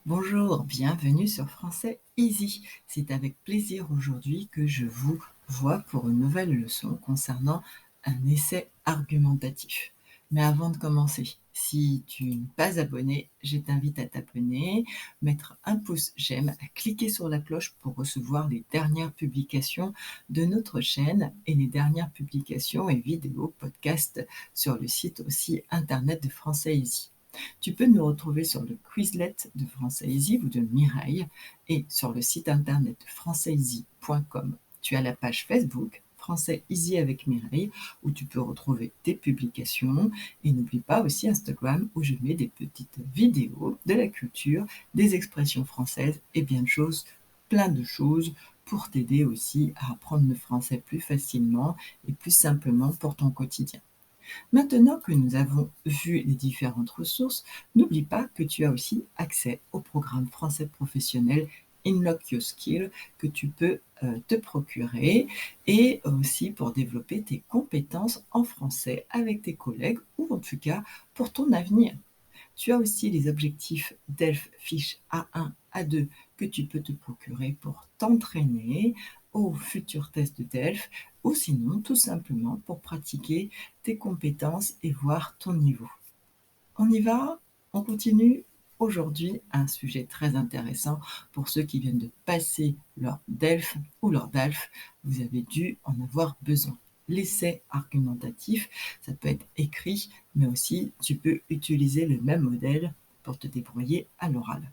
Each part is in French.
Bonjour, bienvenue sur Français Easy. C'est avec plaisir aujourd'hui que je vous vois pour une nouvelle leçon concernant un essai argumentatif. Mais avant de commencer, si tu n'es pas abonné, je t'invite à t'abonner, mettre un pouce j'aime, à cliquer sur la cloche pour recevoir les dernières publications de notre chaîne et les dernières publications et vidéos, podcasts sur le site aussi internet de Français Easy. Tu peux nous retrouver sur le Quizlet de Français Easy ou de Mireille et sur le site internet françaiseasy.com. Tu as la page Facebook Français Easy avec Mireille où tu peux retrouver tes publications et n'oublie pas aussi Instagram où je mets des petites vidéos de la culture, des expressions françaises et bien de choses, plein de choses pour t'aider aussi à apprendre le français plus facilement et plus simplement pour ton quotidien. Maintenant que nous avons vu les différentes ressources, n'oublie pas que tu as aussi accès au programme français professionnel Unlock Your Skill que tu peux te procurer et aussi pour développer tes compétences en français avec tes collègues ou en tout cas pour ton avenir. Tu as aussi les objectifs DELF Fiche A1, A2 que tu peux te procurer pour t'entraîner aux futurs tests de DELF ou sinon tout simplement pour pratiquer tes compétences et voir ton niveau. On y va? On continue? Aujourd'hui, un sujet très intéressant pour ceux qui viennent de passer leur DELF ou leur DALF. Vous avez dû en avoir besoin. L'essai argumentatif, ça peut être écrit, mais aussi tu peux utiliser le même modèle pour te débrouiller à l'oral.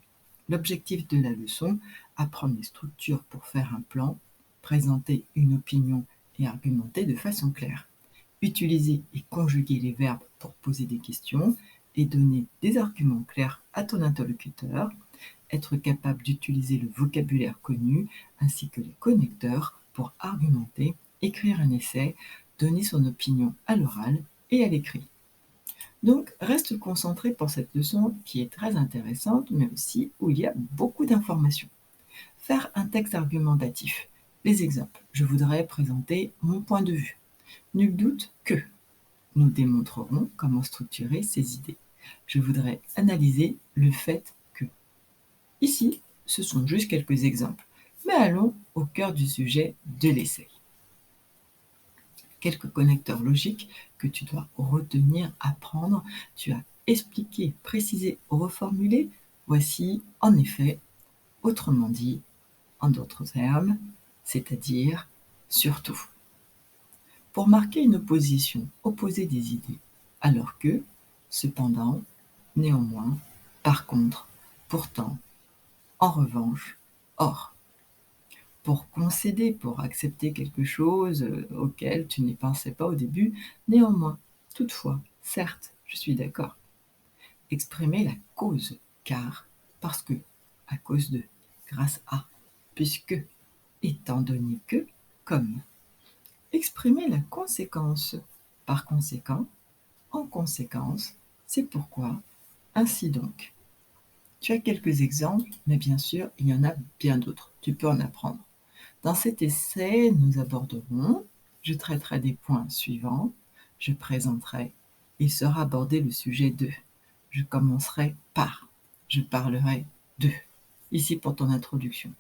L'objectif de la leçon, apprendre les structures pour faire un plan, présenter une opinion et argumenter de façon claire. Utiliser et conjuguer les verbes pour poser des questions et donner des arguments clairs à ton interlocuteur, être capable d'utiliser le vocabulaire connu ainsi que les connecteurs pour argumenter, écrire un essai, donner son opinion à l'oral et à l'écrit. Donc, reste concentré pour cette leçon qui est très intéressante, mais aussi où il y a beaucoup d'informations. Faire un texte argumentatif. Les exemples. Je voudrais présenter mon point de vue. Nul doute que nous démontrerons comment structurer ces idées. Je voudrais analyser le fait que. Ici, ce sont juste quelques exemples, mais allons au cœur du sujet de l'essai. Quelques connecteurs logiques que tu dois retenir, apprendre. Tu as expliqué, précisé, reformulé. Voici, en effet, autrement dit, en d'autres termes, c'est-à-dire surtout. Pour marquer une opposition, opposer des idées, alors que, cependant, néanmoins, par contre, pourtant, en revanche, or. Pour concéder, pour accepter quelque chose auquel tu n'y pensais pas au début, néanmoins, toutefois, certes, je suis d'accord. Exprimer la cause, car, parce que, à cause de, grâce à, puisque, étant donné que, comme. Exprimer la conséquence, par conséquent, en conséquence, c'est pourquoi, ainsi donc. Tu as quelques exemples, mais bien sûr, il y en a bien d'autres. Tu peux en apprendre. Dans cet essai, nous aborderons, je traiterai des points suivants, je présenterai, il sera abordé le sujet de, je commencerai par, je parlerai de. Ici pour ton introduction.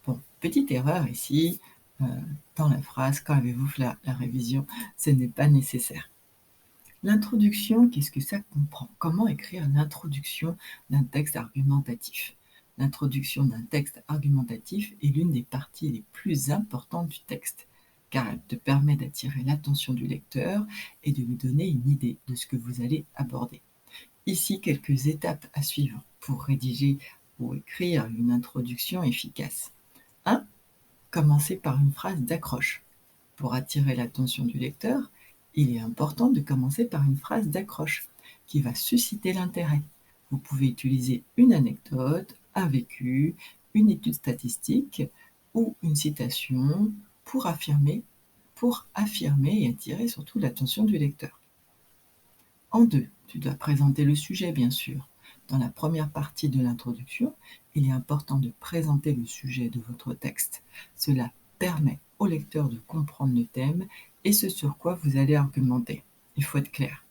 Bon, petite erreur ici, dans la phrase, quand avez-vous fait la révision? Ce n'est pas nécessaire. L'introduction, qu'est-ce que ça comprend? Comment écrire l'introduction d'un texte argumentatif? L'introduction d'un texte argumentatif est l'une des parties les plus importantes du texte, car elle te permet d'attirer l'attention du lecteur et de lui donner une idée de ce que vous allez aborder. Ici, quelques étapes à suivre pour rédiger ou écrire une introduction efficace. 1. Commencer par une phrase d'accroche. Pour attirer l'attention du lecteur, il est important de commencer par une phrase d'accroche qui va susciter l'intérêt. Vous pouvez utiliser une anecdote, un vécu, une étude statistique ou une citation pour affirmer et attirer surtout l'attention du lecteur. En 2, tu dois présenter le sujet bien sûr. Dans la première partie de l'introduction, il est important de présenter le sujet de votre texte. Cela permet au lecteur de comprendre le thème et ce sur quoi vous allez argumenter. Il faut être clair.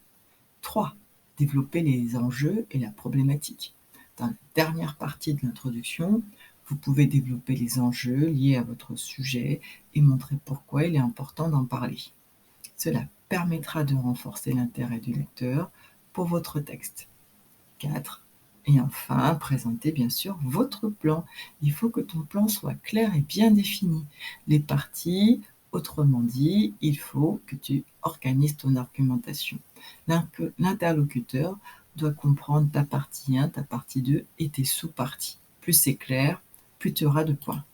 3. Développer les enjeux et la problématique. dans la dernière partie de l'introduction, vous pouvez développer les enjeux liés à votre sujet et montrer pourquoi il est important d'en parler. Cela permettra de renforcer l'intérêt du lecteur pour votre texte. 4. Et enfin, présentez bien sûr votre plan. Il faut que ton plan soit clair et bien défini. Les parties, autrement dit, il faut que tu organises ton argumentation. L'interlocuteur doit comprendre ta partie 1, ta partie 2 et tes sous-parties. Plus c'est clair, plus tu auras de points.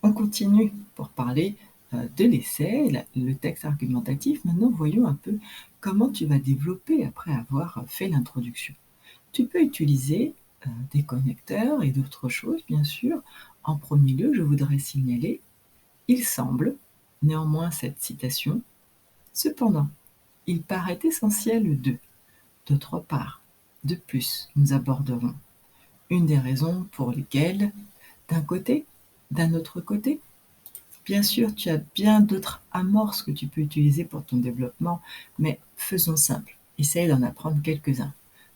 On continue pour parler de l'essai, le texte argumentatif. Maintenant, voyons un peu comment tu vas développer après avoir fait l'introduction. Tu peux utiliser des connecteurs et d'autres choses, bien sûr. En premier lieu, je voudrais signaler, il semble, néanmoins cette citation, cependant, il paraît essentiel de, d'autre part, de plus, nous aborderons une des raisons pour lesquelles, d'un côté, d'un autre côté. Bien sûr, tu as bien d'autres amorces que tu peux utiliser pour ton développement, mais faisons simple, essaye d'en apprendre quelques-uns.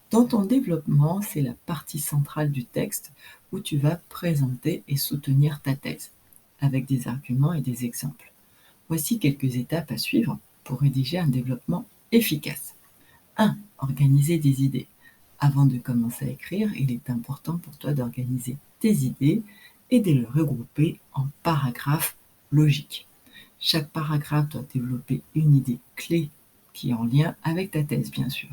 Dans ton développement, c'est la partie centrale du texte où tu vas présenter et soutenir ta thèse, avec des arguments et des exemples. Voici quelques étapes à suivre pour rédiger un développement efficace. 1. Organiser des idées. Avant de commencer à écrire, il est important pour toi d'organiser tes idées et de les regrouper en paragraphes logiques. Chaque paragraphe doit développer une idée clé qui est en lien avec ta thèse, bien sûr.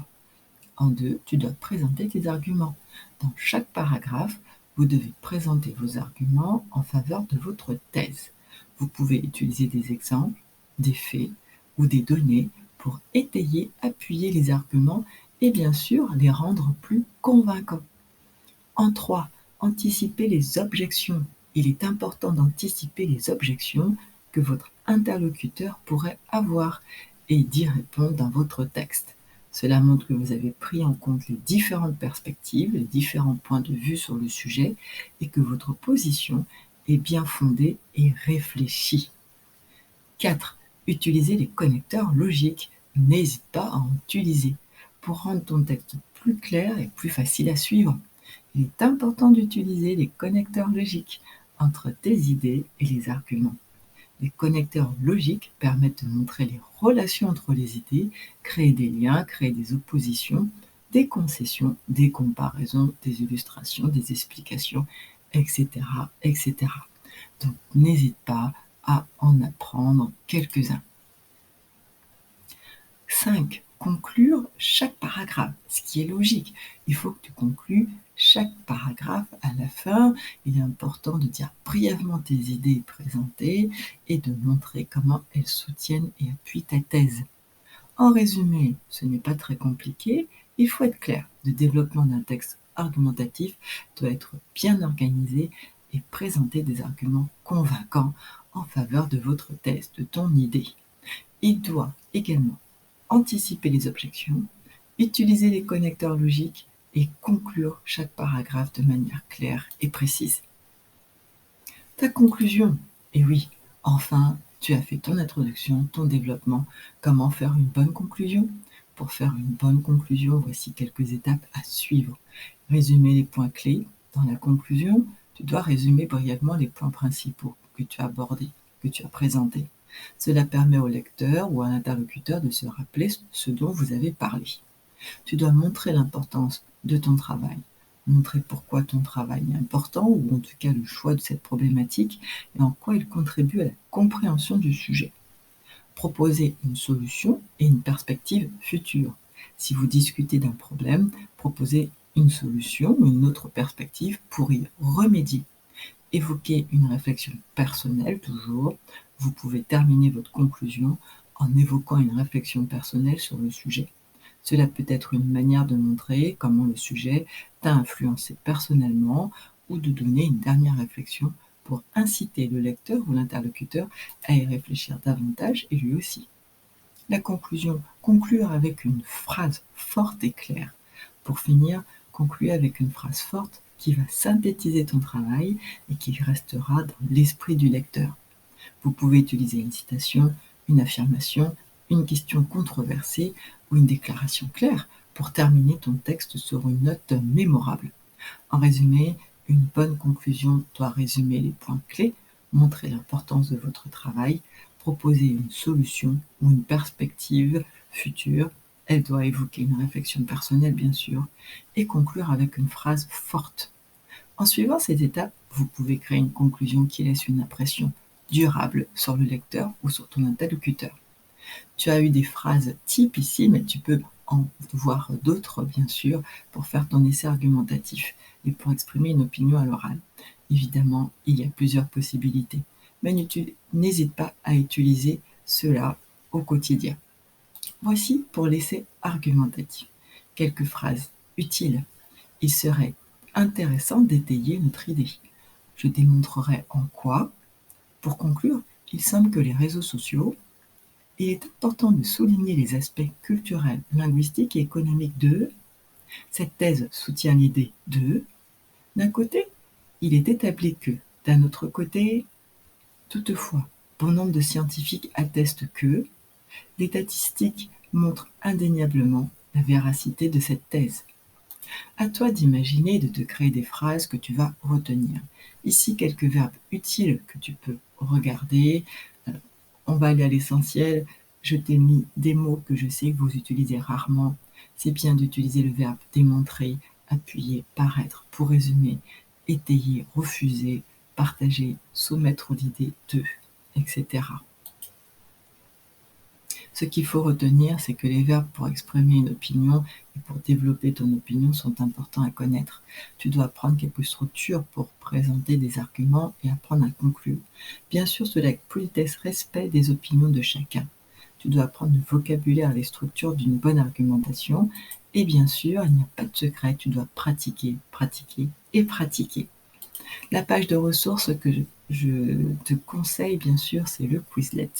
En 2, tu dois présenter tes arguments. Dans chaque paragraphe, vous devez présenter vos arguments en faveur de votre thèse. Vous pouvez utiliser des exemples, des faits ou des données pour étayer, appuyer les arguments et bien sûr les rendre plus convaincants. En 3, anticiper les objections. Il est important d'anticiper les objections que votre interlocuteur pourrait avoir et d'y répondre dans votre texte. Cela montre que vous avez pris en compte les différentes perspectives, les différents points de vue sur le sujet et que votre position est bien fondée et réfléchie. 4. Utilisez les connecteurs logiques. N'hésite pas à en utiliser pour rendre ton texte plus clair et plus facile à suivre. Il est important d'utiliser les connecteurs logiques entre tes idées et les arguments. Les connecteurs logiques permettent de montrer les relations entre les idées, créer des liens, créer des oppositions, des concessions, des comparaisons, des illustrations, des explications, etc., etc. Donc n'hésite pas à en apprendre quelques-uns. 5. Conclure chaque paragraphe, ce qui est logique. Il faut que tu conclues chaque paragraphe à la fin. Il est important de dire brièvement tes idées présentées et de montrer comment elles soutiennent et appuient ta thèse. En résumé, ce n'est pas très compliqué, il faut être clair. Le développement d'un texte argumentatif doit être bien organisé et présenter des arguments convaincants en faveur de votre thèse, de ton idée. Il doit également anticiper les objections, utiliser les connecteurs logiques et conclure chaque paragraphe de manière claire et précise. Ta conclusion, et oui, enfin, tu as fait ton introduction, ton développement. Comment faire une bonne conclusion? Pour faire une bonne conclusion, voici quelques étapes à suivre. Résumer les points clés. Dans la conclusion, tu dois résumer brièvement les points principaux que tu as abordés, que tu as présentés. Cela permet au lecteur ou à l'interlocuteur de se rappeler ce dont vous avez parlé. Tu dois montrer l'importance de ton travail, montrer pourquoi ton travail est important, ou en tout cas le choix de cette problématique, et en quoi il contribue à la compréhension du sujet. Proposer une solution et une perspective future. Si vous discutez d'un problème, proposez une solution ou une autre perspective pour y remédier. Évoquer une réflexion personnelle toujours. Vous pouvez terminer votre conclusion en évoquant une réflexion personnelle sur le sujet. Cela peut être une manière de montrer comment le sujet t'a influencé personnellement ou de donner une dernière réflexion pour inciter le lecteur ou l'interlocuteur à y réfléchir davantage et lui aussi. La conclusion, conclure avec une phrase forte et claire. Pour finir, conclure avec une phrase forte qui va synthétiser ton travail et qui restera dans l'esprit du lecteur. Vous pouvez utiliser une citation, une affirmation, une question controversée ou une déclaration claire pour terminer ton texte sur une note mémorable. En résumé, une bonne conclusion doit résumer les points clés, montrer l'importance de votre travail, proposer une solution ou une perspective future. Elle doit évoquer une réflexion personnelle, bien sûr, et conclure avec une phrase forte. En suivant ces étapes, vous pouvez créer une conclusion qui laisse une impression durable sur le lecteur ou sur ton interlocuteur. Tu as eu des phrases types ici, mais tu peux en voir d'autres, bien sûr, pour faire ton essai argumentatif et pour exprimer une opinion à l'oral. Évidemment, il y a plusieurs possibilités, mais n'hésite pas à utiliser cela au quotidien. Voici pour l'essai argumentatif quelques phrases utiles. Il serait intéressant d'étayer notre idée. Je démontrerai en quoi. Pour conclure, il semble que les réseaux sociaux, il est important de souligner les aspects culturels, linguistiques et économiques de. Cette thèse soutient l'idée de. D'un côté, il est établi que. D'un autre côté, toutefois, bon nombre de scientifiques attestent que. Les statistiques montrent indéniablement la véracité de cette thèse. À toi d'imaginer et de te créer des phrases que tu vas retenir. Ici, quelques verbes utiles que tu peux regarder. Alors, on va aller à l'essentiel. Je t'ai mis des mots que je sais que vous utilisez rarement. C'est bien d'utiliser le verbe démontrer, appuyer, paraître, pour résumer, étayer, refuser, partager, soumettre l'idée de, etc. Ce qu'il faut retenir, c'est que les verbes pour exprimer une opinion et pour développer ton opinion sont importants à connaître. Tu dois apprendre quelques structures pour présenter des arguments et apprendre à conclure. Bien sûr, cela avec politesse, respect des opinions de chacun. Tu dois apprendre le vocabulaire et les structures d'une bonne argumentation. Et bien sûr, il n'y a pas de secret, tu dois pratiquer, pratiquer et pratiquer. La page de ressources que je te conseille, bien sûr, c'est le Quizlet.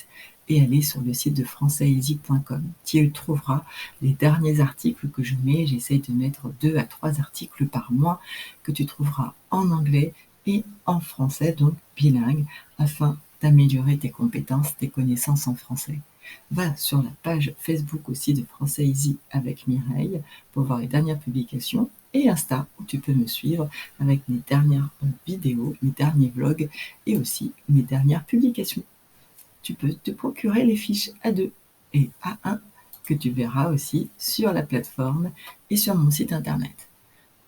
Et aller sur le site de françaiseasy.com. Tu y trouveras les derniers articles que je mets. J'essaye de mettre 2 à 3 articles par mois que tu trouveras en anglais et en français, donc bilingue, afin d'améliorer tes compétences, tes connaissances en français. Va sur la page Facebook aussi de Français Easy avec Mireille pour voir les dernières publications et Insta où tu peux me suivre avec mes dernières vidéos, mes derniers vlogs et aussi mes dernières publications. Tu peux te procurer les fiches A2 et A1 que tu verras aussi sur la plateforme et sur mon site internet.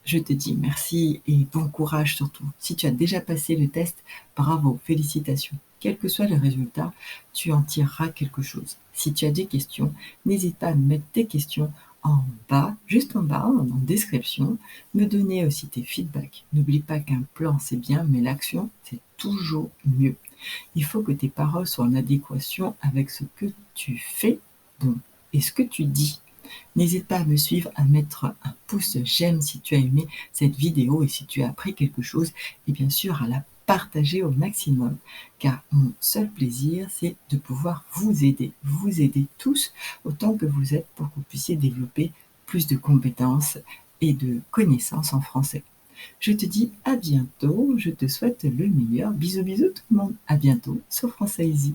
Je te dis merci et bon courage surtout. Si tu as déjà passé le test, bravo, félicitations. Quel que soit le résultat, tu en tireras quelque chose. Si tu as des questions, n'hésite pas à me mettre tes questions en bas, juste en bas, en description. Me donner aussi tes feedbacks. N'oublie pas qu'un plan c'est bien, mais l'action c'est toujours mieux. Il faut que tes paroles soient en adéquation avec ce que tu fais et ce que tu dis. N'hésite pas à me suivre, à mettre un pouce j'aime si tu as aimé cette vidéo et si tu as appris quelque chose, et bien sûr à la partager au maximum, car mon seul plaisir, c'est de pouvoir vous aider tous autant que vous êtes pour que vous puissiez développer plus de compétences et de connaissances en français. Je te dis à bientôt, je te souhaite le meilleur. Bisous bisous tout le monde, à bientôt sur Français Easy.